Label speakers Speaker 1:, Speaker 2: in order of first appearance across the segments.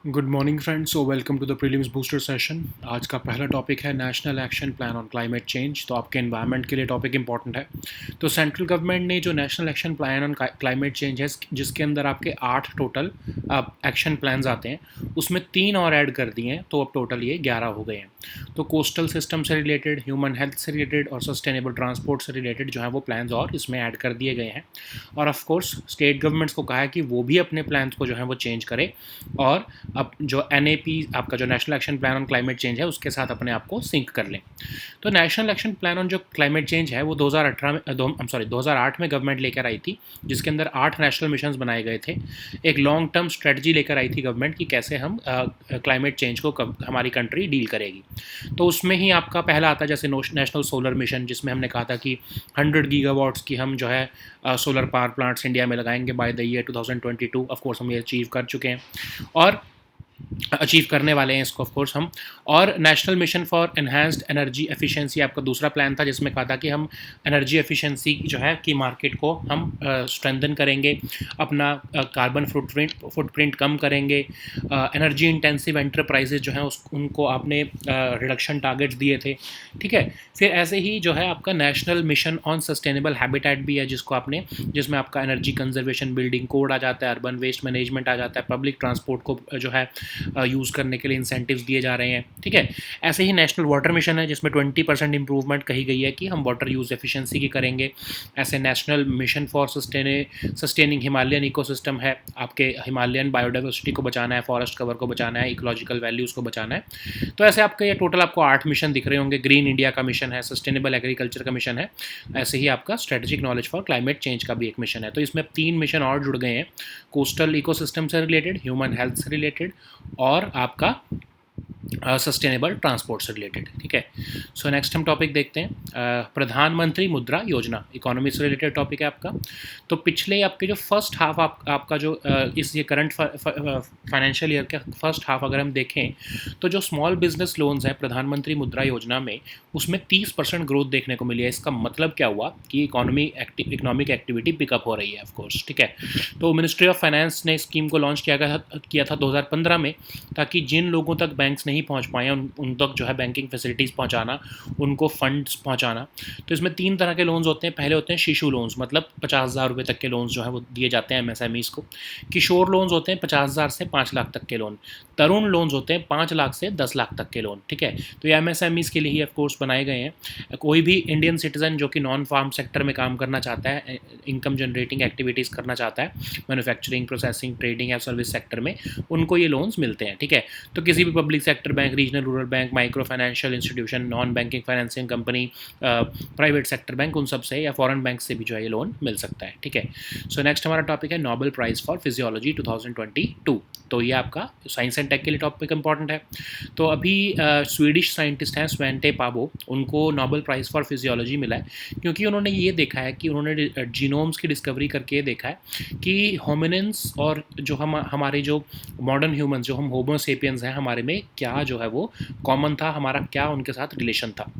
Speaker 1: Good morning friends, so welcome to the prelims booster session. आज का पहला topic है national action plan on climate change. तो आपके एनवायरनमेंट के लिए टॉपिक इंपॉर्टेंट है। तो सेंट्रल गवर्नमेंट ने जो national action plan on climate change है, जिसके अंदर आपके 8 टोटल एक्शन प्लान्स आते हैं, उसमें 3 और ऐड कर दिए हैं, तो अब टोटल ये 11 हो गए हैं। तो कोस्टल सिस्टम से रिलेटेड, ह्यूमन हेल्थ से रिलेटेड और सस्टेनेबल ट्रांसपोर्ट से रिलेटेड जो है वो प्लान्स और इसमें ऐड कर दिए गए हैं। और ऑफ कोर्स स्टेट गवर्नमेंट्स को कहा है कि वो भी अपने प्लान्स को जो है वो चेंज करे और अब जो NAP आपका जो national action plan on climate change है उसके साथ अपने आप को सिंक कर लें। तो नेशनल एक्शन प्लान ऑन जो क्लाइमेट चेंज है वो 2008 में गवर्नमेंट लेकर आई थी, जिसके अंदर 8 नेशनल मिशंस बनाए गए थे। एक लॉन्ग टर्म स्ट्रेटजी लेकर आई थी गवर्नमेंट कि कैसे हम क्लाइमेट चेंज को हमारी कंट्री डील करेगी। तो उसमें ही आपका पहला आता है जैसे नेशनल सोलर मिशन, जिसमें हमने कहा था कि 100 गीगावाट्स की हम जो है सोलर पावर प्लांट्स इंडिया में लगाएंगे by the year 2022। Of course हम ये अचीव कर चुके हैं और अचीव करने वाले हैं इसको ऑफ कोर्स हम। और national mission for enhanced energy efficiency आपका दूसरा प्लान था, जिसमें कहा था कि हम एनर्जी एफिशिएंसी जो है की मार्केट को हम स्ट्रेंथन करेंगे, अपना कार्बन फुटप्रिंट कम करेंगे। एनर्जी इंटेंसिव एंटरप्राइजेज जो हैं उनको आपने रिडक्शन टारगेट्स दिए थे, ठीक है। फिर ऐसे ही जो है आपका national mission on sustainable habitat भी है, जिसमें आपका एनर्जी कंजर्वेशन बिल्डिंग कोड आ जाता है, अर्बन वेस्ट मैनेजमेंट आ जाता है, पब्लिक ट्रांसपोर्ट को जो है यूज़ करने के लिए इंसेंटिव्स दिए जा रहे हैं, ठीक है। ऐसे ही नेशनल वाटर मिशन है, जिसमें 20% इंप्रूवमेंट कही गई है कि हम वाटर यूज़ एफिशिएंसी की करेंगे। ऐसे national mission for sustaining Himalayan ecosystem है, आपके हिमालयन बायोडाइवर्सिटी को बचाना है, फॉरेस्ट कवर को बचाना है, इकोलॉजिकल वैल्यूज़ को बचाना है। तो ऐसे आपके ये टोटल आपको 8 मिशन दिख रहे होंगे। ग्रीन इंडिया का मिशन है, सस्टेनेबल एग्रीकल्चर का मिशन है, ऐसे ही आपका strategic knowledge for climate change का भी एक मिशन है। तो इसमें 3 मिशन और जुड़ गए हैं, कोस्टल इकोसिस्टम से रिलेटेड, ह्यूमन हेल्थ से रिलेटेड और आपका सस्टेनेबल ट्रांसपोर्ट से रिलेटेड, ठीक है। सो नेक्स्ट हम टॉपिक देखते हैं, प्रधानमंत्री मुद्रा योजना, इकोनॉमी से रिलेटेड टॉपिक है आपका। तो पिछले आपके जो फर्स्ट हाफ आपका जो इस ये करंट फाइनेंशियल ईयर का फर्स्ट हाफ अगर हम देखें, तो जो स्मॉल बिजनेस लोन्स हैं प्रधानमंत्री मुद्रा योजना में, उसमें 30% ग्रोथ देखने को मिली है। इसका मतलब क्या हुआ कि इकोनॉमिक एक्टिविटी पिकअप हो रही है, ऑफ कोर्स, ठीक है। तो मिनिस्ट्री ऑफ फाइनेंस ने स्कीम को लॉन्च किया था 2015 में, ताकि जिन लोगों तक बैंक्स नहीं पहुंच पाए उन तक जो है बैंकिंग फैसिलिटीज़ पहुंचाना, उनको फंड्स पहुंचाना। तो इसमें 3 तरह के लोन्स होते हैं। पहले होते हैं शिशु लोन्स, मतलब 50,000 रुपये तक के लोन्स जो है वो दिए जाते हैं MSMEs को। किशोर लोन्स होते हैं 50,000 से 5 लाख तक के लोन। तरुण लोन्स होते हैं 5 लाख से 10 लाख तक के लोन, ठीक है। तो ये MSMEs के लिए ही ऑफकोर्स बनाए गए हैं। कोई भी इंडियन सिटीजन जो कि नॉन फार्म सेक्टर में काम करना चाहता है, इनकम जनरेटिंग एक्टिविटीज़ करना चाहता है, मैन्युफैक्चरिंग, प्रोसेसिंग, ट्रेडिंग या सर्विस सेक्टर में, उनको ये लोन्स मिलते हैं, ठीक है। तो किसी भी public sector bank, regional rural bank, micro financial institution, non banking financing company, private sector bank, उन सब से या फॉरेन बैंक से भी जो है ये लोन मिल सकता है, ठीक है। सो नेक्स्ट हमारा टॉपिक है नोबेल प्राइज़ फॉर फिजियोलॉजी 2022। तो ये आपका साइंस एंड टेक के लिए टॉपिक इंपॉर्टेंट है। तो अभी स्वीडिश साइंटिस्ट हैं स्वेंटे पाबो, उनको नोबेल प्राइज़ फॉर फिजियोलॉजी मिला है, क्योंकि उन्होंने ये देखा है कि उन्होंने जीनोम्स की डिस्कवरी करके ये देखा है कि होमिनिन्स और जो हमारे जो मॉडर्न ह्यूमंस, जो हम होमो सेपियंस हैं, हमारे में क्या जो है वो कॉमन था, हमारा क्या उनके साथ रिलेशन था।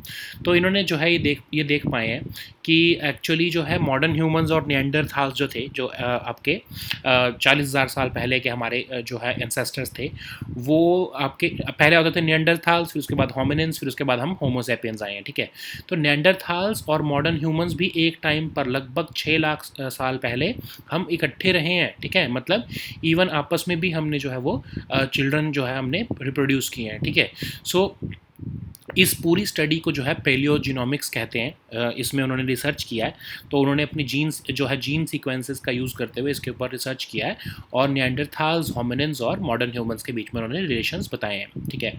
Speaker 1: तो इन्होंने जो है ये देख पाए हैं कि एक्चुअली जो है मॉडर्न ह्यूमंस और निएंडरथाल्स जो थे, जो आपके 40,000 साल पहले के हमारे जो है एंसेस्टर्स थे, वो आपके पहले होते थे निएंडरथाल्स, फिर उसके बाद होमिनिन्स, फिर उसके बाद हम होमो सेपियंस आए हैं, ठीक है। तो निएंडरथाल्स और मॉडर्न ह्यूमंस भी एक टाइम पर लगभग 6 लाख साल पहले हम इकट्ठे रहे हैं, ठीक है। मतलब इवन आपस में भी हमने जो है वो चिल्ड्रन जो है हमने रिप्रोड्यूस किए हैं, ठीक है। सो इस पूरी स्टडी को जो है पैलियोजीनोमिक्स कहते हैं। इसमें उन्होंने रिसर्च किया है, तो उन्होंने अपनी जीन्स जो है जीन सीक्वेंसेस का यूज़ करते हुए इसके ऊपर रिसर्च किया है, और निएंडरथाल्स, होमिनिन्स और मॉडर्न ह्यूमंस के बीच में उन्होंने रिलेशंस बताए हैं, ठीक है।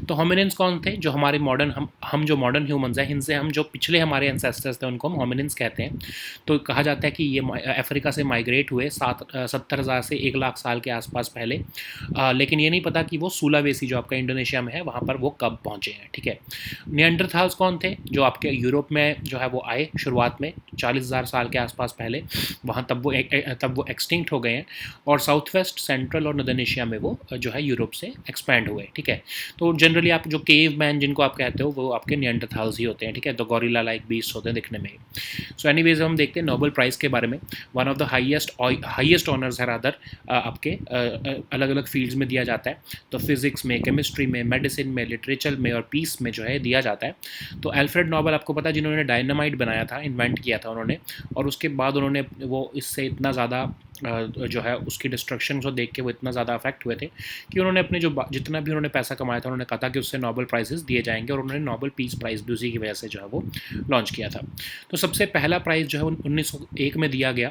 Speaker 1: तो होमिनिन्स कौन थे? जो हमारे मॉडर्न हम जो मॉडर्न ह्यूमंस हैं, इनसे हम जो पिछले हमारे एंसेस्टर्स थे उनको हम होमिनिन्स कहते हैं। तो कहा जाता है कि ये अफ्रीका से माइग्रेट हुए 70,000 से 1 लाख साल के आसपास पहले, लेकिन ये नहीं पता कि वो सुलावेसी जो आपका इंडोनेशिया में है वहाँ पर वो कब पहुँचे हैं, ठीक है। नियंडरथाल्स कौन थे? जो आपके यूरोप में जो है वो आए शुरुआत में 40,000 साल के आसपास पहले, वहाँ तब वो एक्सटिंक्ट हो गए हैं, और साउथ वेस्ट, सेंट्रल और नदर्न एशिया में वो जो है यूरोप से एक्सपैंड हुए, ठीक है। तो जनरली आप जो केव मैन जिनको आप कहते हो वो आपके नियंडरथाल्स ही होते हैं, ठीक है, तो गॉरिला लाइक बीस्ट होते हैं दिखने में। सो एनीवेज हम देखते हैं नोबेल प्राइज़ के बारे में। One of the highest honours है रादर आपके अलग अलग फील्ड्स में दिया जाता है, तो फिजिक्स में, केमिस्ट्री में, मेडिसिन में, लिटरेचर में और पीस में जो है दिया जाता है। तो अल्फ्रेड नोबेल आपको पता है जिन्होंने डायनामाइट बनाया था, इन्वेंट किया था उन्होंने, और उसके बाद उन्होंने वो इससे इतना ज़्यादा जो है उसकी डिस्ट्रक्शन को देख के वो इतना ज़्यादा अफेक्ट हुए थे कि उन्होंने अपने जो जितना भी उन्होंने पैसा कमाया था उन्होंने कहा था कि उससे नोबेल प्राइजेस दिए जाएंगे, और उन्होंने नोबेल पीस प्राइज़ भी उसी की वजह से जो है वो लॉन्च किया था। तो सबसे पहला प्राइज़ जो है 1901 में दिया गया।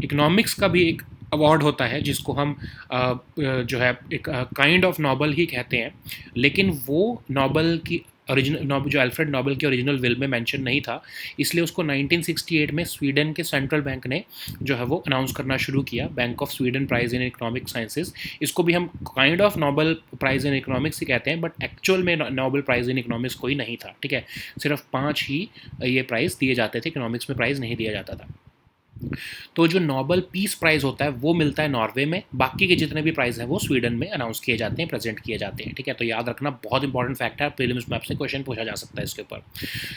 Speaker 1: इकोनॉमिक्स का भी एक अवार्ड होता है जिसको हम जो है एक काइंड ऑफ नोबेल ही कहते हैं, लेकिन वो नोबेल की ओरिजिनल जो अल्फ्रेड नोबेल की ओरिजिनल विल में मेंशन नहीं था, इसलिए उसको 1968 में स्वीडन के सेंट्रल बैंक ने जो है वो अनाउंस करना शुरू किया, bank of Sweden prize in economic sciences. इसको भी हम kind of Nobel prize in economics ही कहते हैं, बट एक्चुअल में नोबेल प्राइज़ इन इकोनॉमिक्स कोई नहीं था, ठीक है। सिर्फ 5 ही ये प्राइज़ दिए जाते थे, इकोनॉमिक्स में प्राइज़ नहीं दिया जाता था। तो जो नोबेल पीस प्राइज़ होता है वो मिलता है नॉर्वे में, बाकी के जितने भी प्राइज़ हैं वो स्वीडन में अनाउंस किए जाते हैं, प्रेजेंट किए जाते हैं, ठीक है। तो याद रखना, बहुत इंपॉर्टेंट फैक्ट है, प्रीलिम्स में आपसे क्वेश्चन पूछा जा सकता है इसके ऊपर।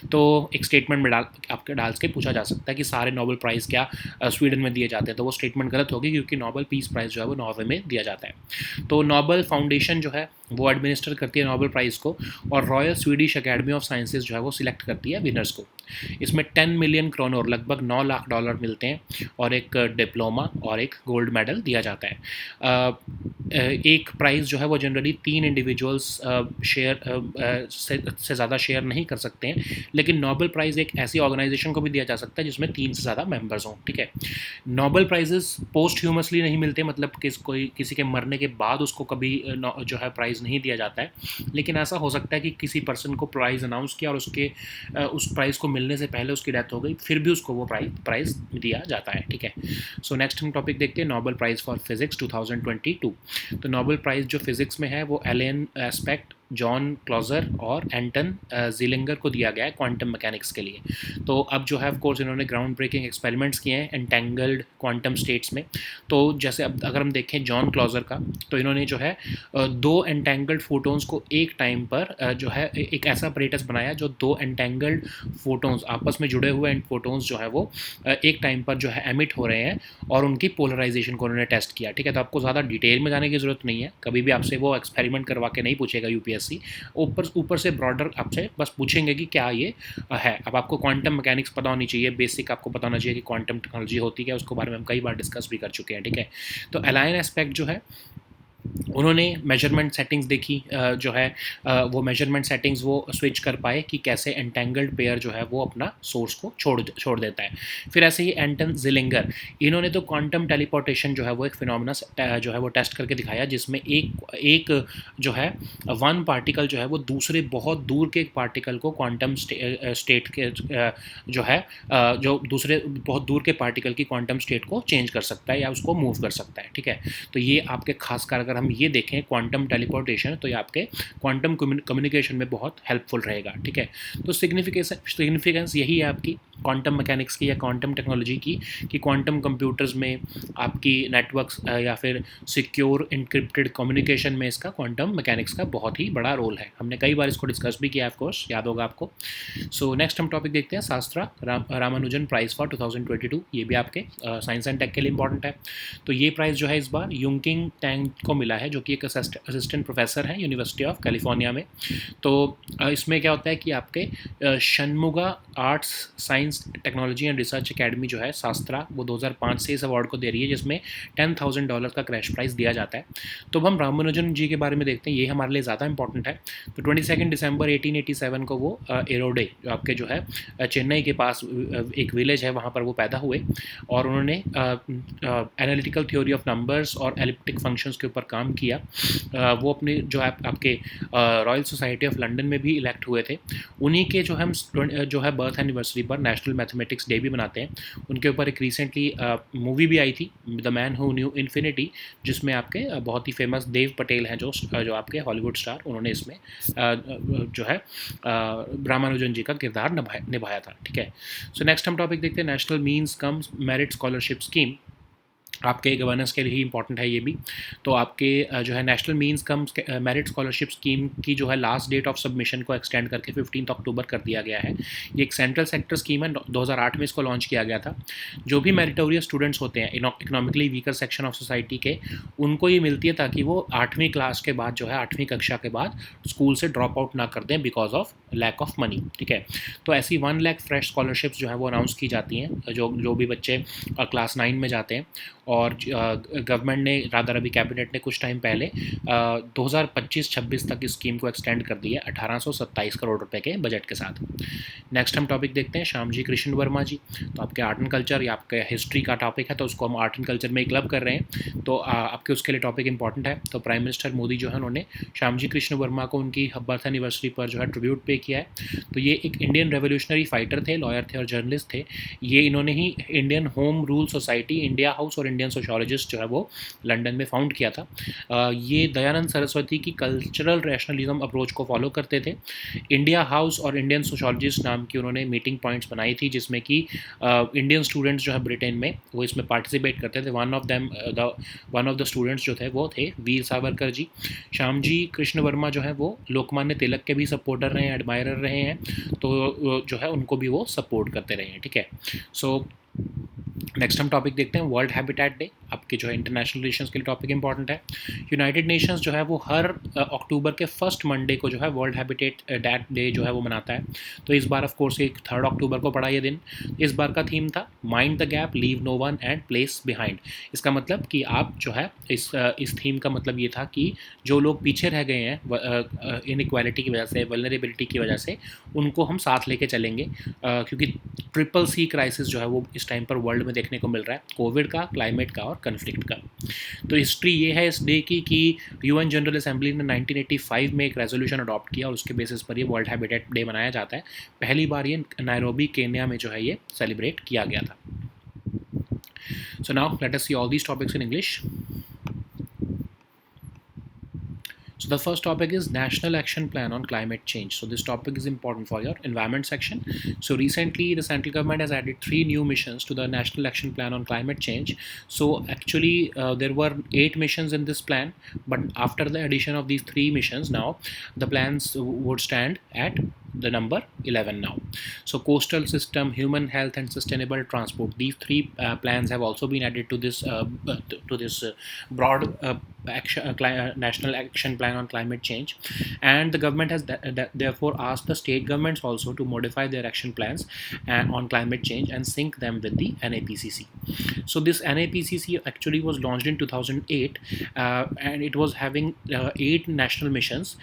Speaker 1: तो एक स्टेटमेंट में डाल के पूछा जा सकता है कि सारे नोबेल प्राइज़ क्या स्वीडन में दिए जाते हैं, तो वो स्टेटमेंट गलत होगी, क्योंकि नोबेल पीस प्राइज़ जो है वो नॉर्वे में दिया जाता है। तो नोबेल फाउंडेशन जो है वो एडमिनिस्टर करती है नोबेल प्राइज़ को, और royal Swedish academy of sciences जो है वो सिलेक्ट करती है विनर्स को। इसमें 10 मिलियन क्रोनर लगभग $9 लाख मिलते हैं, और एक डिप्लोमा और एक गोल्ड मेडल दिया जाता है। एक प्राइज़ जो है वो जनरली 3 इंडिविजुअल्स शेयर से ज़्यादा शेयर नहीं कर सकते हैं, लेकिन नोबेल प्राइज़ एक ऐसी ऑर्गेनाइजेशन को भी दिया जा सकता है जिसमें 3 से ज़्यादा मेंबर्स हों, ठीक है। नोबेल प्राइजेस पोस्ट ह्यूमसली नहीं मिलते, मतलब किसी के मरने के बाद उसको कभी जो है प्राइज़ नहीं दिया जाता है, लेकिन ऐसा हो सकता है कि किसी पर्सन को प्राइज़ अनाउंस किया और उस प्राइज़ को मिलने से पहले उसकी डेथ हो गई, फिर भी उसको वो प्राइज़ दिया जाता है, ठीक है। सो नेक्स्ट हम टॉपिक देखते हैं, नोबेल प्राइज़ फॉर फिजिक्स 2022। तो नोबेल प्राइज़ जो फिजिक्स में है वो एलन एस्पेक्ट, जॉन क्लॉजर और एंटन जिलिंगर को दिया गया है क्वांटम मैकेनिक्स के लिए। तो अब जो है ऑफ कोर्स इन्होंने ग्राउंड ब्रेकिंग एक्सपेरिमेंट्स किए हैं एंटेंगल्ड क्वांटम स्टेट्स में। तो जैसे अब अगर हम देखें जॉन क्लॉजर का, तो इन्होंने जो है 2 एंटेंगल्ड फोटोन्स को एक टाइम पर जो है एक ऐसा अपरेटस बनाया जो 2 एंटेंगल्ड फोटोन्स आपस में जुड़े हुए फोटोन्स जो है वो एक टाइम पर जो है एमिट हो रहे हैं, और उनकी पोलराइजेशन को उन्होंने टेस्ट किया, ठीक है। तो आपको ज़्यादा डिटेल में जाने की ज़रूरत नहीं है, कभी भी आपसे वो एक्सपेरिमेंट करवा के नहीं पूछेगा UPSC। ऊपर से ब्रॉडर आपसे बस पूछेंगे कि क्या ये है। अब आपको क्वांटम मैकेनिक्स पता होनी चाहिए, बेसिक आपको पता होना चाहिए कि क्वांटम टेक्नोलॉजी होती है, उसके बारे में हम कई बार डिस्कस भी कर चुके हैं, ठीक है। तो एलाइन एस्पेक्ट जो है उन्होंने मेजरमेंट सेटिंग्स देखी, जो है वो मेजरमेंट सेटिंग्स वो स्विच कर पाए कि कैसे एंटेंगल्ड पेयर जो है वो अपना सोर्स को छोड़ देता है। फिर ऐसे ही एंटन जिलिंगर, इन्होंने तो क्वांटम टेलीपोर्टेशन जो है वो एक फिनोमेना जो है वो टेस्ट करके दिखाया, जिसमें एक जो है वन पार्टिकल जो है वो दूसरे बहुत दूर के एक पार्टिकल को क्वांटम स्टेट के जो है जो दूसरे बहुत दूर के पार्टिकल की क्वांटम स्टेट को चेंज कर सकता है या उसको मूव कर सकता है, ठीक है। तो ये आपके खासकर अगर हम ये देखें क्वांटम टेलीपोर्टेशन, तो ये आपके क्वांटम कम्युनिकेशन में बहुत हेल्पफुल रहेगा, ठीक है। तो सिग्निफिकेंस यही है आपकी क्वांटम मैकेनिक्स की या क्वांटम टेक्नोलॉजी की, कि क्वांटम कंप्यूटर्स में आपकी नेटवर्क्स या फिर सिक्योर इंक्रिप्टेड कम्युनिकेशन में इसका क्वांटम मैकेनिक्स का बहुत ही बड़ा रोल है। हमने कई बार इसको डिस्कस भी किया, ऑफ कोर्स याद होगा आपको। सो नेक्स्ट हम टॉपिक देखते हैं, शास्त्रा रामानुजन प्राइज़ फॉर 2022। ये भी आपके साइंस एंड टेक के लिए इंपॉर्टेंट है। तो ये प्राइज़ जो है इस बार यूंकिंग टैंग को मिला है, जो कि एक असिस्टेंट प्रोफेसर हैं यूनिवर्सिटी ऑफ कैलिफोर्निया में। तो इसमें क्या होता है कि आपके Shanmuga arts science technology and research academy जो है शास्त्रा, वो 2005 से इस अवार्ड को दे रही है, जिसमें $10,000 का क्रैश प्राइज़ दिया जाता है। तो अब हम रामानुजन जी के बारे में देखते हैं, ये हमारे लिए ज़्यादा इंपॉर्टेंट है। तो 22 दिसंबर 1887 को वो एरोडे जो आपके जो है चेन्नई के पास एक विलेज है, वहाँ पर वो पैदा हुए, और उन्होंने एनालिटिकल थ्योरी ऑफ नंबर्स और एलिप्टिक फंक्शंस के ऊपर काम किया, वो अपने जो आपके रॉयल सोसाइटी ऑफ लंदन में भी इलेक्ट हुए थे। उन्हीं के जो है बर्थ एनिवर्सरी पर नेशनल मैथमेटिक्स डे भी मनाते हैं। उनके ऊपर एक रिसेंटली मूवी भी आई थी, the man who new infinity, जिसमें आपके बहुत ही फेमस देव पटेल हैं जो आपके हॉलीवुड स्टार, उन्होंने इसमें जो है रामानुजन जी का किरदार निभाया था। ठीक है, सो नेक्स्ट हम टॉपिक देखते हैं, national means comes merit scholarship scheme. आपके गवर्नेंस के लिए ही इंपॉर्टेंट है ये भी। तो आपके जो है national means cum merit scholarship scheme की जो है लास्ट डेट ऑफ सबमिशन को एक्सटेंड करके 15 अक्टूबर कर दिया गया है। ये एक सेंट्रल सेक्टर स्कीम है, 2008 में इसको लॉन्च किया गया था। जो भी मेरिटोरियस स्टूडेंट्स होते हैं economically weaker section of society के, उनको ये मिलती है ताकि वो 8वीं क्लास के बाद जो है 8वीं कक्षा के बाद स्कूल से ड्रॉप आउट ना कर दें because of lack of money. ठीक है, तो ऐसी 1 लाख फ्रेश स्कॉलरशिप्स जो है वो अनाउंस की जाती हैं जो भी बच्चे क्लास 9 में जाते हैं। और गवर्नमेंट ने रादर अभी कैबिनेट ने कुछ टाइम पहले 2025-26 तक इस स्कीम को एक्सटेंड कर दिया 1827 करोड़ रुपए के बजट के साथ। नेक्स्ट हम टॉपिक देखते हैं, श्यामजी कृष्ण वर्मा जी। तो आपके आर्ट एंड कल्चर या आपके हिस्ट्री का टॉपिक है, तो उसको हम आर्ट एंड कल्चर में क्लब कर रहे हैं, तो आपके उसके लिए टॉपिक इंपॉर्टेंट है। तो प्राइम मिनिस्टर मोदी जो है उन्होंने श्यामजी कृष्ण वर्मा को उनकी बर्थ एनिवर्सरी पर जो है ट्रिब्यूट पे किया है। तो ये एक इंडियन रेवोल्यूशनरी फाइटर थे, लॉयर थे और जर्नलिस्ट थे। ये इन्होंने ही Indian home rule society, India house और इंडियन सोशोलॉजिस्ट जो है वो लंदन में फाउंड किया था। ये दयानंद सरस्वती की कल्चरल रैशनलिज्म अप्रोच को फॉलो करते थे। इंडिया हाउस और इंडियन सोशोलॉजिस्ट नाम की उन्होंने मीटिंग पॉइंट्स बनाई थी, जिसमें कि इंडियन स्टूडेंट्स जो है ब्रिटेन में वो इसमें पार्टिसिपेट करते थे। वन ऑफ द स्टूडेंट्स जो थे वो थे वीर सावरकर जी। श्यामजी कृष्ण वर्मा जो है वो लोकमान्य तिलक के भी सपोर्टर रहे हैं, एडमायरर रहे हैं, तो जो है उनको भी वो सपोर्ट करते रहे हैं। ठीक है, सो नेक्स्ट हम टॉपिक देखते हैं, वर्ल्ड हैबिटेट डे। आपके जो है इंटरनेशनल रिलेशंस के लिए टॉपिक इंपॉर्टेंट है। यूनाइटेड नेशंस जो है वो हर अक्टूबर के फर्स्ट मंडे को जो है वर्ल्ड हैबिटेट डे जो है वो मनाता है। तो इस बार ऑफ कोर्स 3 अक्टूबर को पड़ा ये दिन। इस बार का थीम था mind the gap, leave no one and place behind. इसका मतलब कि आप जो है इस थीम का मतलब ये था कि जो लोग पीछे रह गए हैं इनइक्वालिटी की वजह से, वल्नरेबिलिटी की वजह से, उनको हम साथ लेके चलेंगे, क्योंकि CCC क्राइसिस जो है वो इस टाइम पर वर्ल्ड में देखने को मिल रहा है, कोविड का, क्लाइमेट का और कन्फ्लिक्ट का। तो हिस्ट्री ये है इस डे की कि UN जनरल असेंबली ने 1985 में एक रेजोल्यूशन अडॉप्ट किया और उसके बेसिस पर ये वर्ल्ड हैबिटेट डे मनाया जाता है। पहली बार ये नायरोबी केन्या में जो है ये सेलिब्रेट किया गया था। So now let us see all these topics in English. So the first topic is National Action Plan on Climate Change. So this topic is important for your environment section. So recently the central government has added 3 new missions to the National Action Plan on Climate Change. So actually there were 8 missions in this plan, but after the addition of these 3 missions, now the plans would stand at the number 11 now. So coastal system, human health and sustainable transport, these 3 plans have also been added to this broad national action plan on climate change, and the government has therefore asked the state governments also to modify their action plans on climate change and sync them with the NAPCC. So this NAPCC actually was launched in 2008, and it was having 8 national missions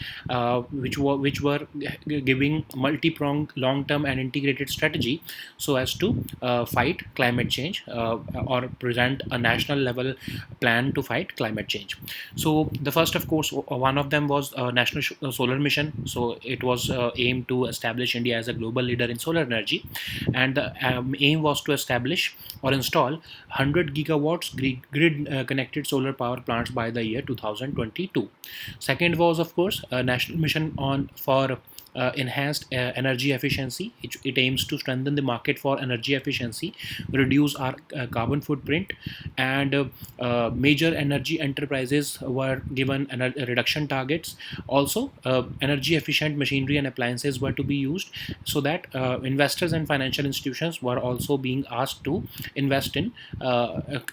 Speaker 1: which were giving multi-pronged long-term and integrated strategy so as to fight climate change or present a national level plan to fight climate change. So the first, of course, one of them was National Solar Mission. So it was aimed to establish India as a global leader in solar energy, and the aim was to establish or install 100 gigawatts grid connected solar power plants by the year 2022. Second was, of course, a national mission for enhanced energy efficiency. It aims to strengthen the market for energy efficiency, reduce our carbon footprint, and major energy enterprises were given reduction targets. Also, energy efficient machinery and appliances were to be used, so that investors and financial institutions were also being asked to invest in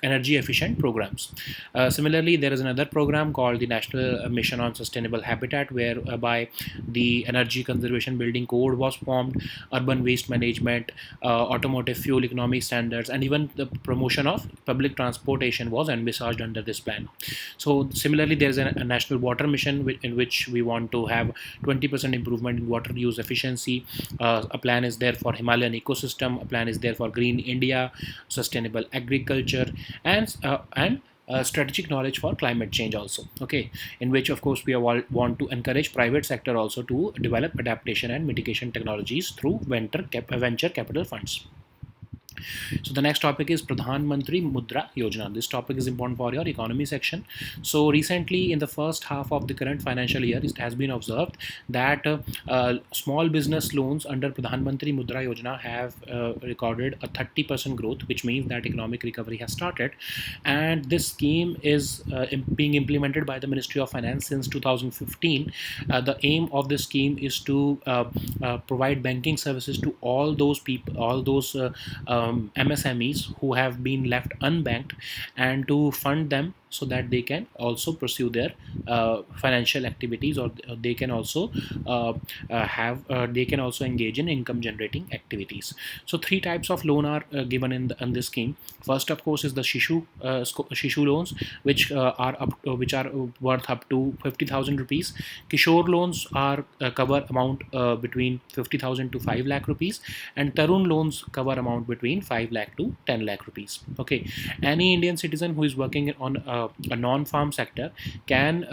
Speaker 1: energy efficient programs. Similarly, there is another program called the National Mission on Sustainable Habitat, whereby the energy conservation building code was formed, urban waste management, automotive fuel economy standards, and even the promotion of public transportation was envisaged under this plan. So similarly, there is a national water mission in which we want to have 20% improvement in water use efficiency. A plan is there for Himalayan ecosystem, a plan is there for Green India, sustainable agriculture, and strategic knowledge for climate change also, okay, in which of course we want to encourage private sector also to develop adaptation and mitigation technologies through venture capital funds. So the next topic is Pradhan Mantri Mudra Yojana. This topic is important for your economy section. So recently, in the first half of the current financial year, it has been observed that small business loans under Pradhan Mantri Mudra Yojana have recorded a 30% growth, which means that economic recovery has started. And this scheme is being implemented by the Ministry of Finance since 2015. The aim of this scheme is to provide banking services to all those people, all those MSMEs who have been left unbanked, and to fund them so that they can also pursue their financial activities, or they can also they can also engage in income generating activities. So three types of loan are given in this scheme. First, of course, is the Shishu loans, which which are worth up to 50,000 rupees. Kishore loans are cover amount between 50,000 to 5 lakh rupees, and Tarun loans cover amount between 5 lakh to 10 lakh rupees. Okay, any Indian citizen who is working on a non-farm sector can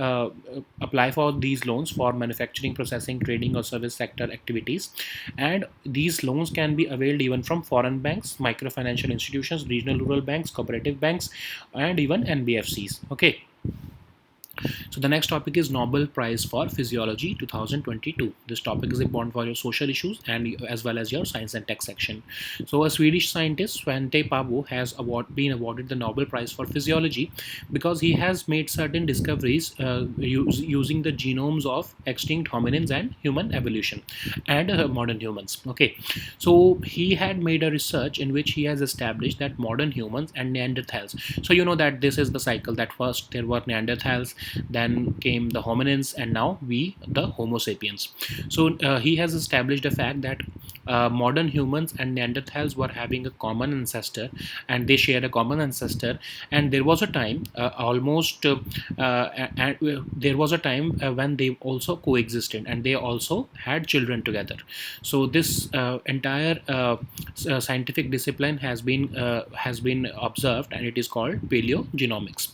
Speaker 1: apply for these loans for manufacturing, processing, trading, or service sector activities, and these loans can be availed even from foreign banks, microfinancial institutions, regional rural banks, cooperative banks, and even NBFCs. Okay. So the next topic is Nobel Prize for Physiology 2022. This topic is important for your social issues and as well as your science and tech section. So a Swedish scientist, Svante Pabo, has been awarded the Nobel Prize for Physiology because he has made certain discoveries using the genomes of extinct hominins and human evolution and modern humans. Okay, so he had made a research in which he has established that modern humans and Neanderthals. So you know that this is the cycle, that first there were Neanderthals, then came the hominins, and now we, the Homo sapiens. So he has established a fact that modern humans and Neanderthals were having a common ancestor, and they share a common ancestor. And there was a time, there was a time when they also coexisted, and they also had children together. So this entire scientific discipline has been observed, and it is called paleogenomics.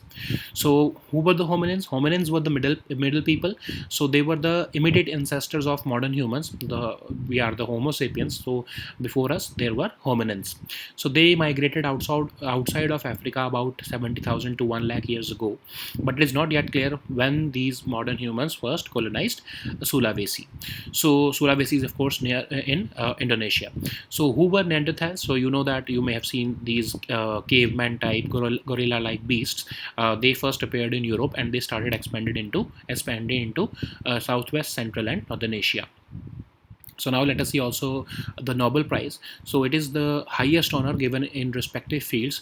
Speaker 1: So who were the hominins? Hominins were the middle people. So they were the immediate ancestors of modern humans. We are the Homo sapiens. So before us there were hominins. So they migrated outside of Africa about 70,000 to 1 lakh years ago. But it is not yet clear when these modern humans first colonized Sulawesi. So Sulawesi is of course near in Indonesia. So who were Neanderthals? So you know that you may have seen these caveman type gorilla like beasts. They first appeared in Europe, and they started expanding into Southwest, Central, and Northern Asia. So now let us see also the Nobel Prize. So it is the highest honor given in respective fields.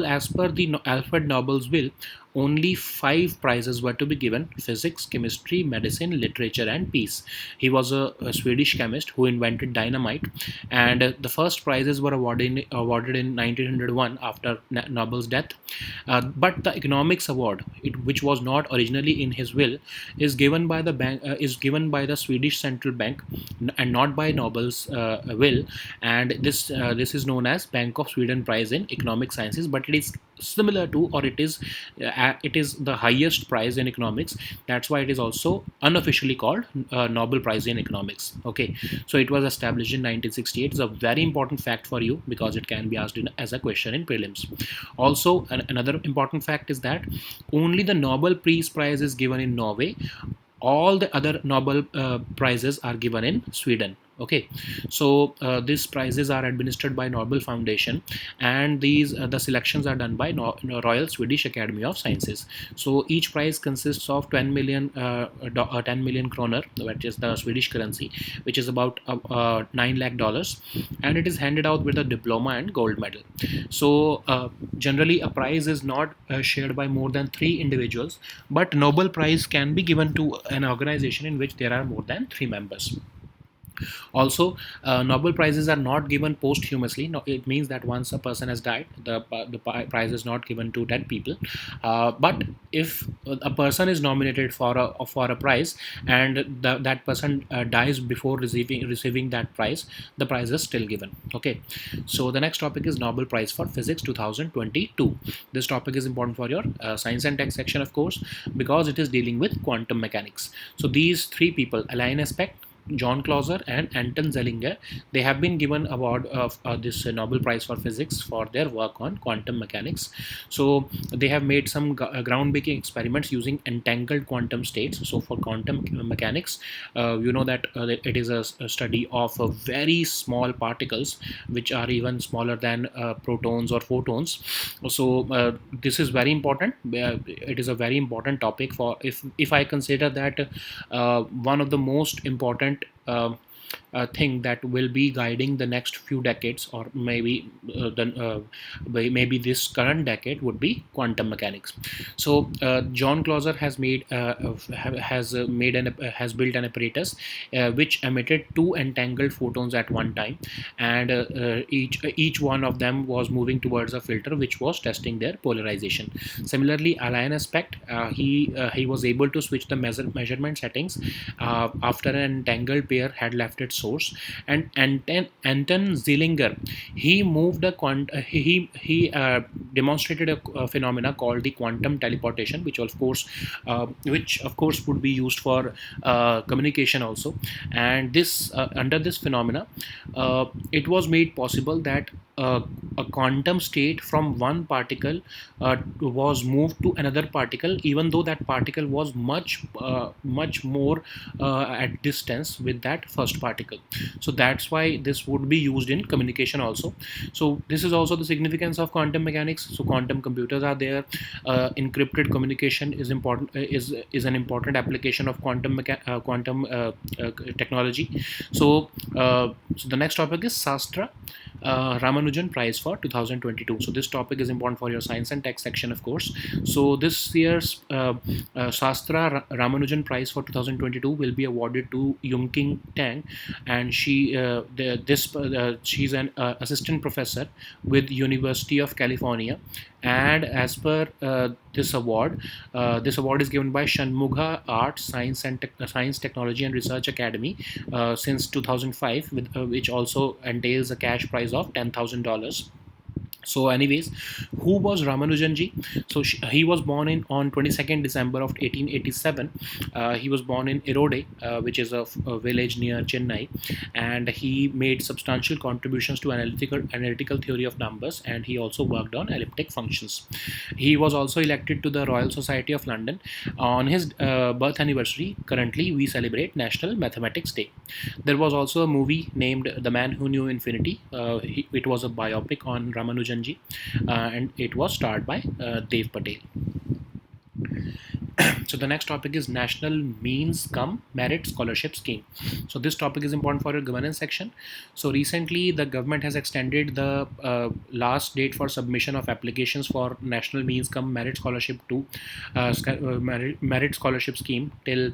Speaker 1: As per the Alfred Nobel's will, only 5 prizes were to be given: physics, chemistry, medicine, literature, and peace. He was a Swedish chemist who invented dynamite, and the first prizes were awarded in 1901 after Nobel's death. But the economics award, which was not originally in his will, is given by the Swedish Central Bank and not by Nobel's will. And this is known as Bank of Sweden Prize in Economic Sciences, but it is similar to, or it is the highest prize in economics. That's why it is also unofficially called Nobel Prize in Economics. Okay, so it was established in 1968. It's a very important fact for you because it can be asked as a question in prelims. Also, another important fact is that only the Nobel Peace Prize is given in Norway. All the other Nobel prizes are given in Sweden. Okay, so these prizes are administered by Nobel Foundation, and the selections are done by Royal Swedish Academy of Sciences. So each prize consists of 10 million kroner, which is the Swedish currency, which is about $9 lakh, and it is handed out with a diploma and gold medal. So generally a prize is not shared by more than 3 individuals, but Nobel Prize can be given to an organization in which there are more than 3 members. Also, Nobel prizes are not given posthumously. No, it means that once a person has died, the prize is not given to dead people. But if a person is nominated for a prize and that person dies before receiving that prize, the prize is still given. Okay. So the next topic is Nobel Prize for Physics 2022. This topic is important for your science and tech section, of course, because it is dealing with quantum mechanics. So these three people, Alain Aspect, John Clauser and Anton Zeilinger, they have been given award of this Nobel Prize for Physics for their work on quantum mechanics. So they have made some groundbreaking experiments using entangled quantum states. So for quantum mechanics, you know that it is a study of very small particles which are even smaller than protons or photons. So this is very important. It is a very important topic for if I consider that one of the most important thing that will be guiding the next few decades, or maybe this current decade, would be quantum mechanics. So John Clauser has built an apparatus which emitted two entangled photons at one time, and each one of them was moving towards a filter which was testing their polarization. Similarly, Alain Aspect, he was able to switch the measurement settings after an entangled pair had left its source. And Anton Zeilinger, he moved he demonstrated a phenomena called the quantum teleportation, which of course would be used for communication also. And this under this phenomena, it was made possible that a quantum state from one particle was moved to another particle, even though that particle was much more at distance with that first particle. So that's why this would be used in communication also. So this is also the significance of quantum mechanics. So quantum computers are there. Encrypted communication is important. Is an important application of quantum technology. So the next topic is Sastra Ramanujan Prize for 2022. So this topic is important for your science and tech section, of course. So this year's Shastra Ramanujan Prize for 2022 will be awarded to Yungking Tang, and she's an assistant professor with University of California. And as per this award is given by Shanmugha Arts, Science, Technology and Research Academy since 2005, which also entails a cash prize of $10,000. So anyways, who was Ramanujanji? So he was born on 22nd December of 1887. He was born in Erode, which is a village near Chennai, and he made substantial contributions to analytical theory of numbers, and he also worked on elliptic functions. He was also elected to the Royal Society of London. On his birth anniversary, currently we celebrate National Mathematics Day. There was also a movie named The Man Who Knew Infinity. It was a biopic on Ramanujan, and it was starred by Dev Patel. So the next topic is National Means Cum Merit Scholarship Scheme. So this topic is important for your governance section. So recently the government has extended the last date for submission of applications for National Means Cum Merit Scholarship to Merit Scholarship Scheme till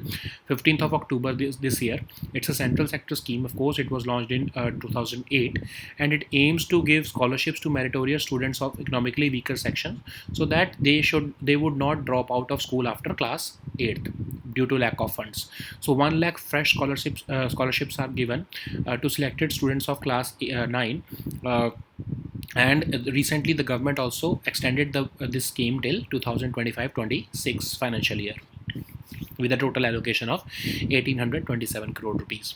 Speaker 1: 15th of October this year. It's a central sector scheme. Of course, it was launched in 2008, and it aims to give scholarships to meritorious students of economically weaker sections, so that they would not drop out of school after class 8th due to lack of funds. So 1 lakh fresh scholarships are given to selected students of class 9. And recently the government also extended this scheme till 2025-26 financial year with a total allocation of 1827 crore rupees.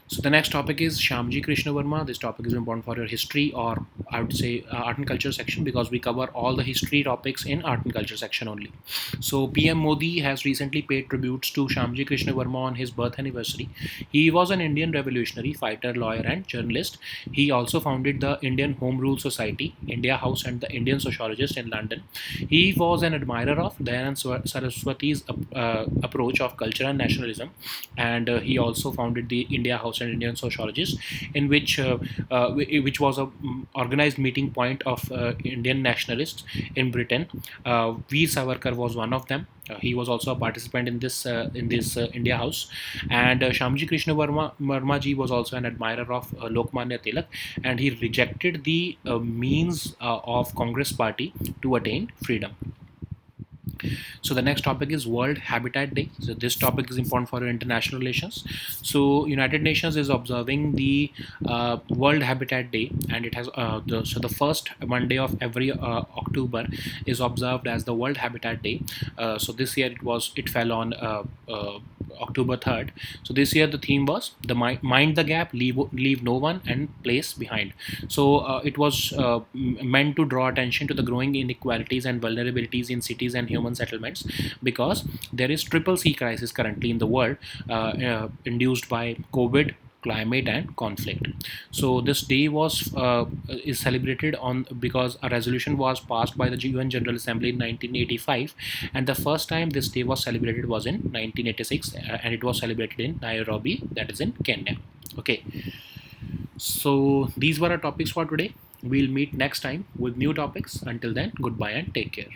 Speaker 1: So the next topic is Shyamji Krishna Verma. This topic is important for your history, or I would say art and culture section, because we cover all the history topics in art and culture section only. So PM Modi has recently paid tributes to Shyamji Krishna Verma on his birth anniversary. He was an Indian revolutionary, fighter, lawyer and journalist. He also founded the Indian Home Rule Society, India House and the Indian Sociologist in London. He was an admirer of Dayanand Saraswati's approach of culture and nationalism, and he also founded the India House also an Indian sociologist, in which was a organized meeting point of Indian nationalists in Britain. Veer Savarkar was one of them. He was also a participant in this India House, and Shamji Krishna Verma ji was also an admirer of Lokmanya Tilak, and he rejected the means of Congress Party to attain freedom. So the next topic is World Habitat Day. So this topic is important for international relations. So United Nations is observing the World Habitat Day, and it has the first Monday of every October is observed as the World Habitat Day. So this year it fell on October 3rd. So this year the theme was the mind the gap, leave no one, and place behind. So it was meant to draw attention to the growing inequalities and vulnerabilities in cities and human settlements, because there is triple C crisis currently in the world, induced by COVID, climate, and conflict. So this day was is celebrated on because a resolution was passed by the UN General Assembly in 1985, and the first time this day was celebrated was in 1986, and it was celebrated in Nairobi, that is in Kenya. Okay, so these were our topics for today. We'll meet next time with new topics. Until then, goodbye and take care.